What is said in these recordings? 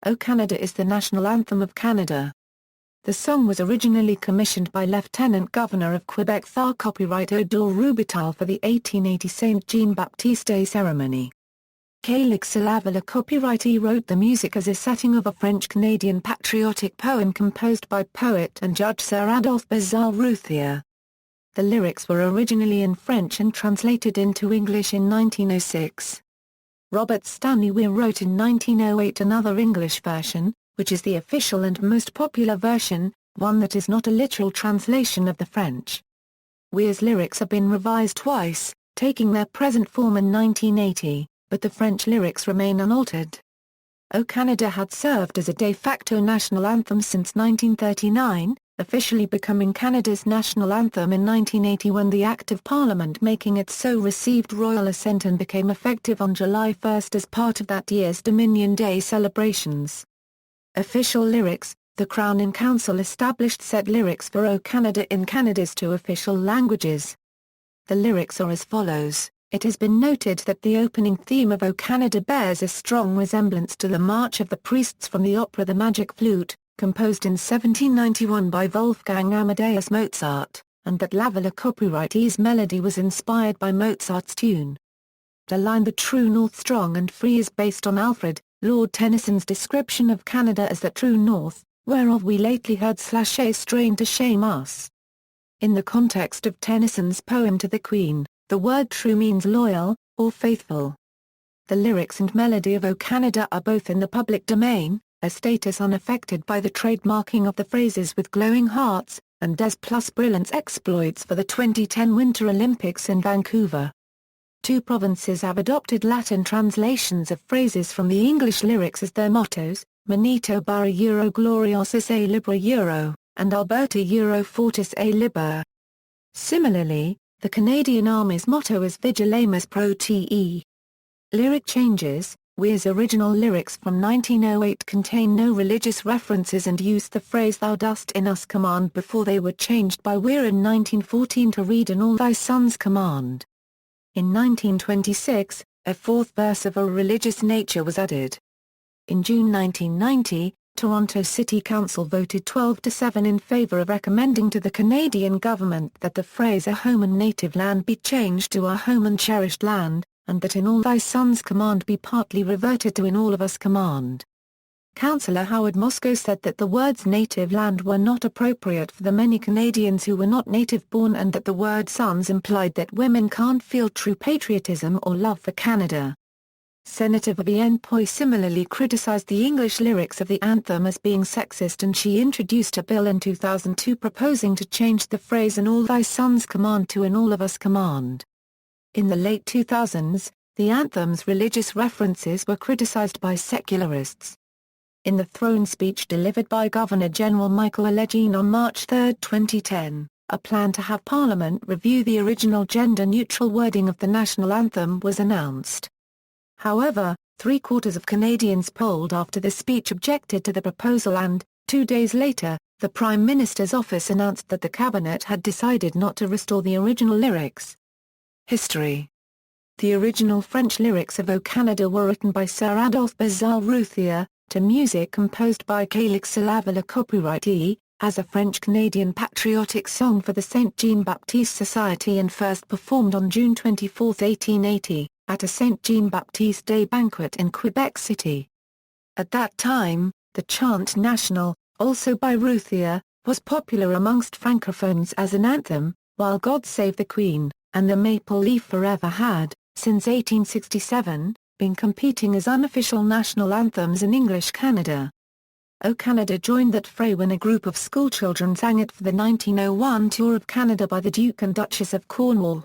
O Canada is the national anthem of Canada. The song was originally commissioned by Lieutenant Governor of Quebec copyright Théodore Robitaille for the 1880 Saint-Jean-Baptiste Day ceremony. Calixa Lavallée copyrightee wrote the music as a setting of a French-Canadian patriotic poem composed by poet and judge Sir Adolphe-Basile Routhier. The lyrics were originally in French and translated into English in 1906. Robert Stanley Weir wrote in 1908 another English version, which is the official and most popular version, one that is not a literal translation of the French. Weir's lyrics have been revised twice, taking their present form in 1980, but the French lyrics remain unaltered. O Canada had served as a de facto national anthem since 1939, officially becoming Canada's national anthem in 1980 when the Act of Parliament making it so received Royal Assent and became effective on July 1 as part of that year's Dominion Day celebrations. Official lyrics: the Crown in Council established set lyrics for O Canada in Canada's two official languages. The lyrics are as follows: It has been noted that the opening theme of O Canada bears a strong resemblance to the March of the Priests from the opera The Magic Flute, composed in 1791 by Wolfgang Amadeus Mozart, and that Lavallée copyrightee's melody was inspired by Mozart's tune. The line "The True North strong and free" is based on Alfred, Lord Tennyson's description of Canada as the true North, whereof we lately heard /a strain to shame us. In the context of Tennyson's poem to the Queen, the word true means loyal, or faithful. The lyrics and melody of O Canada are both in the public domain, a status unaffected by the trademarking of the phrases with glowing hearts, and Des Plus Brillant's exploits for the 2010 Winter Olympics in Vancouver. Two provinces have adopted Latin translations of phrases from the English lyrics as their mottos, Manito Barra Euro Gloriosus a Libra Euro, and Alberta Euro Fortis a Liber. Similarly, the Canadian Army's motto is Vigilamus Pro Te. Lyric changes: Weir's original lyrics from 1908 contain no religious references and used the phrase "Thou dost in us" command before they were changed by Weir in 1914 to read "in all thy sons" command. In 1926, a fourth verse of a religious nature was added. In June 1990, Toronto City Council voted 12-7 in favour of recommending to the Canadian government that the phrase "a home and native land" be changed to "a home and cherished land," and that "in all thy sons" command be partly reverted to "in all of us" command. Councillor Howard Moscow said that the words native land were not appropriate for the many Canadians who were not native-born and that the word sons implied that women can't feel true patriotism or love for Canada. Senator Vivienne Poy similarly criticized the English lyrics of the anthem as being sexist, and she introduced a bill in 2002 proposing to change the phrase "in all thy sons" command to "in all of us" command. In the late 2000s, the anthem's religious references were criticized by secularists. In the throne speech delivered by Governor-General Michael Allegine on March 3, 2010, a plan to have Parliament review the original gender-neutral wording of the national anthem was announced. However, three-quarters of Canadians polled after the speech objected to the proposal and, 2 days later, the Prime Minister's office announced that the Cabinet had decided not to restore the original lyrics. History. The original French lyrics of O Canada were written by Sir Adolphe-Basile Routhier, to music composed by Calixa Lavallée copyrightee, as a French-Canadian patriotic song for the Saint-Jean-Baptiste Society and first performed on June 24, 1880, at a Saint-Jean-Baptiste Day banquet in Quebec City. At that time, the chant National, also by Routhier, was popular amongst francophones as an anthem, while God Save the Queen, and the Maple Leaf Forever had, since 1867, been competing as unofficial national anthems in English Canada. O Canada joined that fray when a group of schoolchildren sang it for the 1901 tour of Canada by the Duke and Duchess of Cornwall.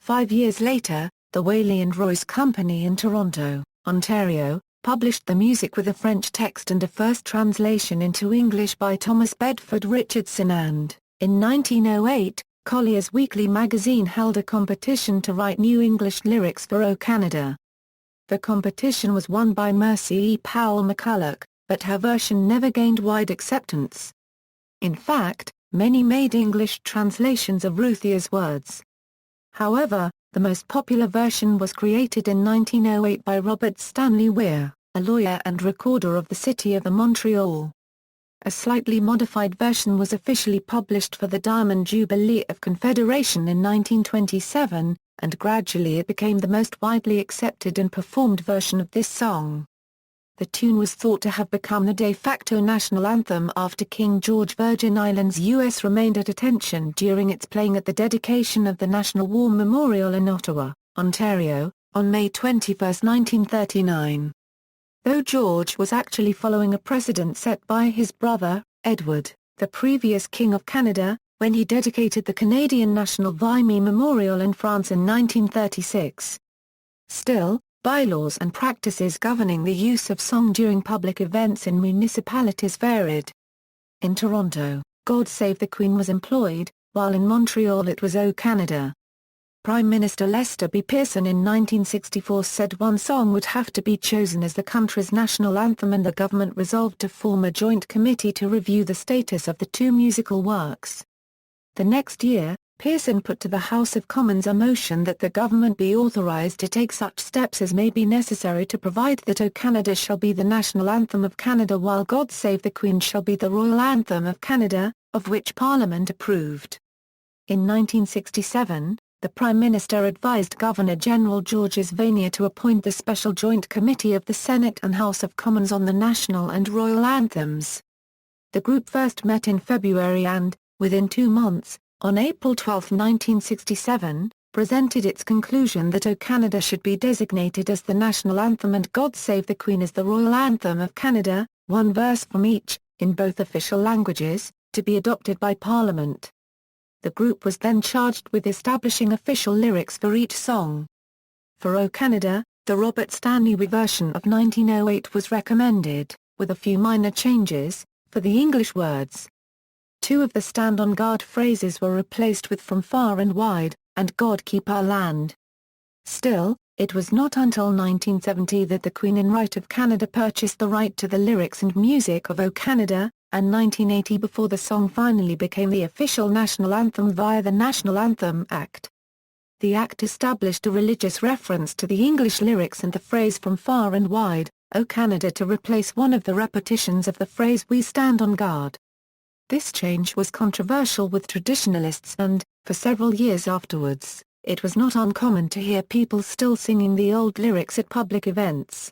5 years later, the Whaley and Royce Company in Toronto, Ontario, published the music with a French text and a first translation into English by Thomas Bedford Richardson and, in 1908, Collier's Weekly magazine held a competition to write new English lyrics for O Canada. The competition was won by Mercy E. Powell McCulloch, but her version never gained wide acceptance. In fact, many made English translations of Routhier's words. However, the most popular version was created in 1908 by Robert Stanley Weir. a lawyer and recorder of the city of Montreal. A slightly modified version was officially published for the Diamond Jubilee of Confederation in 1927, and gradually it became the most widely accepted and performed version of this song. The tune was thought to have become the de facto national anthem after King George Virgin Islands U.S. remained at attention during its playing at the dedication of the National War Memorial in Ottawa, Ontario, on May 21, 1939. Though George was actually following a precedent set by his brother, Edward, the previous King of Canada, when he dedicated the Canadian National Vimy Memorial in France in 1936. Still, bylaws and practices governing the use of song during public events in municipalities varied. In Toronto, God Save the Queen was employed, while in Montreal it was O Canada. Prime Minister Lester B. Pearson in 1964 said one song would have to be chosen as the country's national anthem, and the government resolved to form a joint committee to review the status of the two musical works. The next year, Pearson put to the House of Commons a motion that the government be authorized to take such steps as may be necessary to provide that O Canada shall be the national anthem of Canada while God Save the Queen shall be the royal anthem of Canada, of which Parliament approved. In 1967, the Prime Minister advised Governor-General Georges Vanier to appoint the Special Joint Committee of the Senate and House of Commons on the national and royal anthems. The group first met in February and, within 2 months, on April 12, 1967, presented its conclusion that O Canada should be designated as the national anthem and God Save the Queen as the royal anthem of Canada, one verse from each, in both official languages, to be adopted by Parliament. The group was then charged with establishing official lyrics for each song. For O Canada, the Robert Stanley Weir version of 1908 was recommended, with a few minor changes, for the English words. 2 of the Stand on Guard phrases were replaced with From Far and Wide, and God Keep Our Land. Still, it was not until 1970 that the Queen in Right of Canada purchased the right to the lyrics and music of O Canada, and 1980 before the song finally became the official national anthem via the National Anthem Act. The Act established a religious reference to the English lyrics and the phrase From Far and Wide, O Canada, to replace one of the repetitions of the phrase We Stand on Guard. This change was controversial with traditionalists and, for several years afterwards, it was not uncommon to hear people still singing the old lyrics at public events.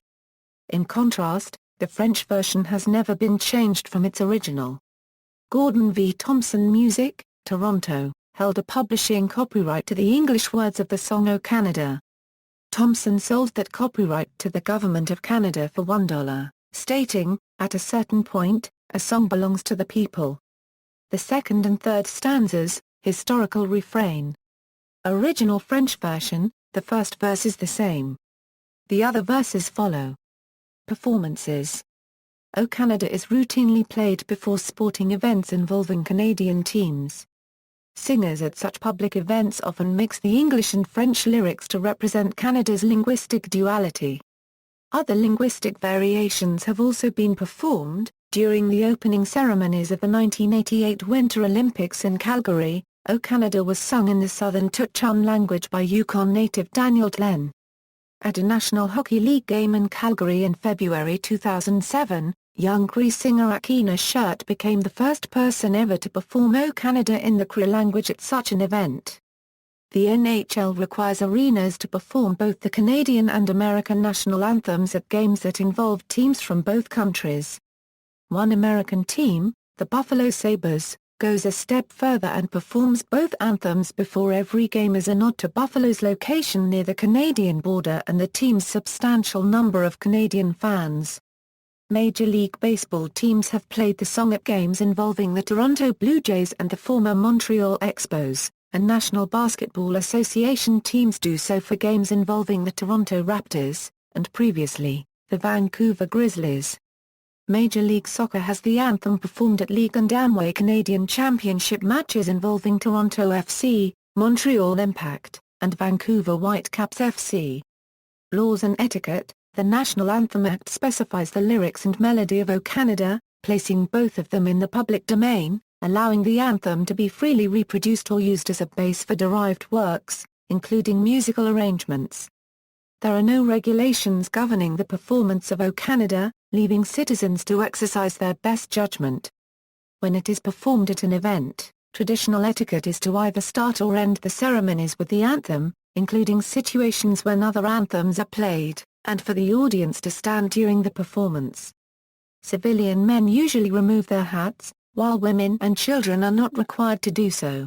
In contrast, the French version has never been changed from its original. Gordon V. Thompson Music, Toronto, held a publishing copyright to the English words of the song O Canada. Thompson sold that copyright to the Government of Canada for $1, stating, "At a certain point, a song belongs to the people." The second and third stanzas, historical refrain. Original French version, the first verse is the same. The other verses follow. Performances. O Canada is routinely played before sporting events involving Canadian teams. Singers at such public events often mix the English and French lyrics to represent Canada's linguistic duality. Other linguistic variations have also been performed. During the opening ceremonies of the 1988 Winter Olympics in Calgary, O Canada was sung in the Southern Tutchone language by Yukon native Daniel Tlen. At a National Hockey League game in Calgary in February 2007, young Cree singer Akina Shirt became the first person ever to perform O Canada in the Cree language at such an event. The NHL requires arenas to perform both the Canadian and American national anthems at games that involve teams from both countries. One American team, the Buffalo Sabres, goes a step further and performs both anthems before every game as a nod to Buffalo's location near the Canadian border and the team's substantial number of Canadian fans. Major League Baseball teams have played the song at games involving the Toronto Blue Jays and the former Montreal Expos, and National Basketball Association teams do so for games involving the Toronto Raptors, and previously, the Vancouver Grizzlies. Major League Soccer has the anthem performed at League and Amway Canadian Championship matches involving Toronto FC, Montreal Impact, and Vancouver Whitecaps FC. Laws and Etiquette. The National Anthem Act specifies the lyrics and melody of O Canada, placing both of them in the public domain, allowing the anthem to be freely reproduced or used as a base for derived works, including musical arrangements. There are no regulations governing the performance of O Canada, leaving citizens to exercise their best judgment. When it is performed at an event, traditional etiquette is to either start or end the ceremonies with the anthem, including situations when other anthems are played, and for the audience to stand during the performance. Civilian men usually remove their hats, while women and children are not required to do so.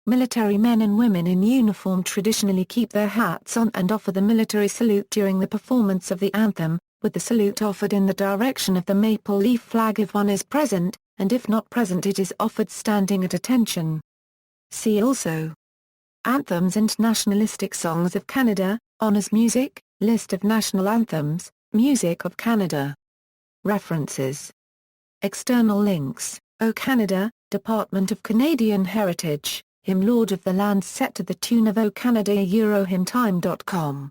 Military men and women in uniform traditionally keep their hats on and offer the military salute during the performance of the anthem, with the salute offered in the direction of the maple leaf flag if one is present, and if not present it is offered standing at attention. See also: Anthems and Nationalistic Songs of Canada, Honours Music, List of National Anthems, Music of Canada. References. External links: O Canada, Department of Canadian Heritage, Hymn Lord of the Land set to the tune of O Canada. Eurohymntime.com